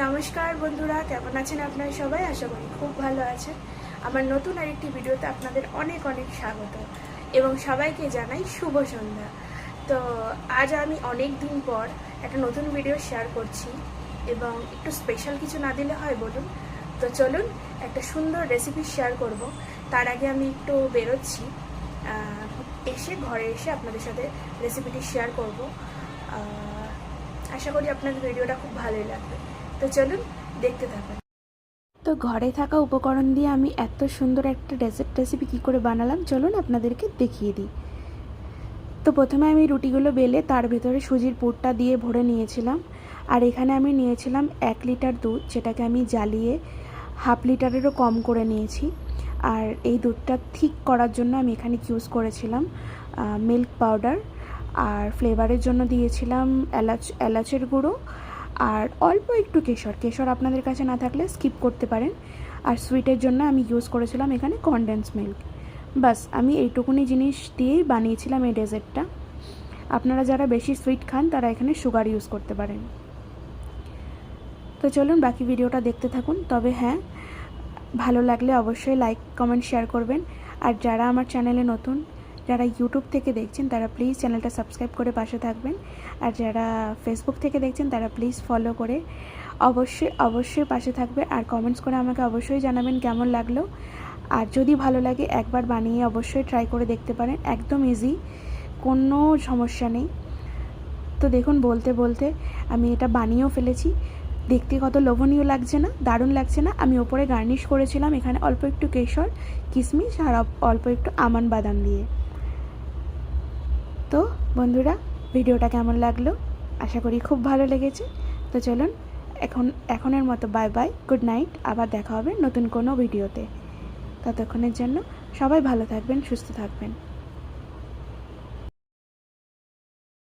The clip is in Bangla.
নমস্কার বন্ধুরা, কেমন আছেন আপনারা সবাই? আশা করি খুব ভালো আছেন। আমার নতুন আরেকটি ভিডিওতে আপনাদের অনেক অনেক স্বাগত এবং সবাইকে জানাই শুভ সন্ধ্যা। তো আজ আমি অনেক দিন পর একটা নতুন ভিডিও শেয়ার করছি এবং একটু স্পেশাল কিছু না দিলে হয় বলুন? তো চলুন একটা সুন্দর রেসিপি শেয়ার করব। তার আগে আমি একটু বেরোচ্ছি, ঘরে এসে আপনাদের সাথে রেসিপিটি শেয়ার করব। আশা করি আপনাদের ভিডিওটা খুব ভালোই লাগবে। তো চলুন দেখতে থাকুন। তো ঘরে থাকা উপকরণ দিয়ে আমি এত সুন্দর একটা ডেজার্ট রেসিপি কী করে বানালাম চলুন আপনাদেরকে দেখিয়ে দিই। তো প্রথমে আমি রুটিগুলো বেলে তার ভেতরে সুজির পুরটা দিয়ে ভরে নিয়েছিলাম। আর এখানে আমি নিয়েছিলাম 1 লিটার দুধ, যেটাকে আমি জ্বালিয়ে হাফ লিটারেরও কম করে নিয়েছি। আর এই দুধটা ঠিক করার জন্য আমি এখানে ইউজ করেছিলাম মিল্ক পাউডার, আর ফ্লেভারের জন্য দিয়েছিলাম এলাচের গুঁড়ো, আর অল্প একটু কেশর আপনাদের কাছে না থাকলে স্কিপ করতে পারেন। আর সুইটের জন্য আমি ইউজ করেছিলাম এখানে কনডেন্স মিল্ক। বাস আমি এইটুকুনি জিনিস দিয়েই বানিয়েছিলাম এই ডেজার্টটা। আপনারা যারা বেশি সুইট খান তারা এখানে সুগার ইউজ করতে পারেন। তো চলুন বাকি ভিডিওটা দেখতে থাকুন। তবে হ্যাঁ, ভালো লাগলে অবশ্যই লাইক কমেন্ট শেয়ার করবেন। আর যারা আমার চ্যানেলে নতুন, যারা ইউটিউব থেকে দেখছেন তারা প্লিজ চ্যানেলটা সাবস্ক্রাইব করে পাশে থাকবেন। আর যারা ফেসবুক থেকে দেখছেন তারা প্লিজ ফলো করে অবশ্যই পাশে থাকবে। আর কমেন্টস করে আমাকে অবশ্যই জানাবেন কেমন লাগলো। আর যদি ভালো লাগে একবার বানিয়ে অবশ্যই ট্রাই করে দেখতে পারেন, একদম ইজি, কোনো সমস্যা নেই। তো দেখুন বলতে বলতে আমি এটা বানিয়েও ফেলেছি। দেখতে কত লোভনীয় লাগছে না, দারুণ লাগছে না? আমি ওপরে গার্নিশ করেছিলাম এখানে অল্প একটু কেশর, কিশমিশ আর অল্প একটু আমন্ড বাদাম দিয়ে। তো বন্ধুরা, ভিডিওটা কেমন লাগলো? আশা করি খুব ভালো লেগেছে। তো চলুন এখনের মতো বাই বাই, গুড নাইট। আবার দেখা হবে নতুন কোনো ভিডিওতে। ততক্ষণের জন্য সবাই ভালো থাকবেন, সুস্থ থাকবেন।